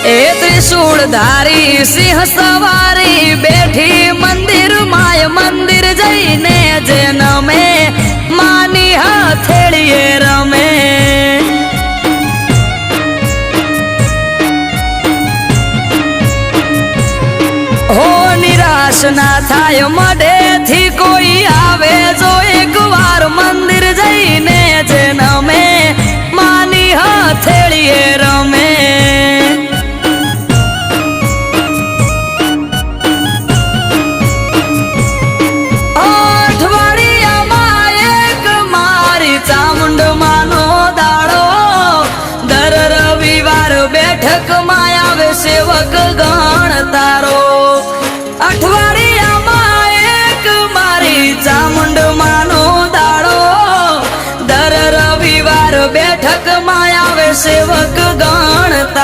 એ ત્રિશૂળધારી સિંહ સવારી બેઠી મંદિર માય મંદિર જઈને જેન મે માની હથેળીએ રમે હો નિરાશ ના થાય મઢેથી કોઈ આવે જો એક વાર મંદિર જઈને જેન મે માની હથેળીએ રમે બેઠક માં આવે સેવક ગણ તારો અઠવાડિયામાં એક મારી ચામુંડ માનો દાડો દર રવિવાર બેઠક માં આવે સેવક ગણ તારો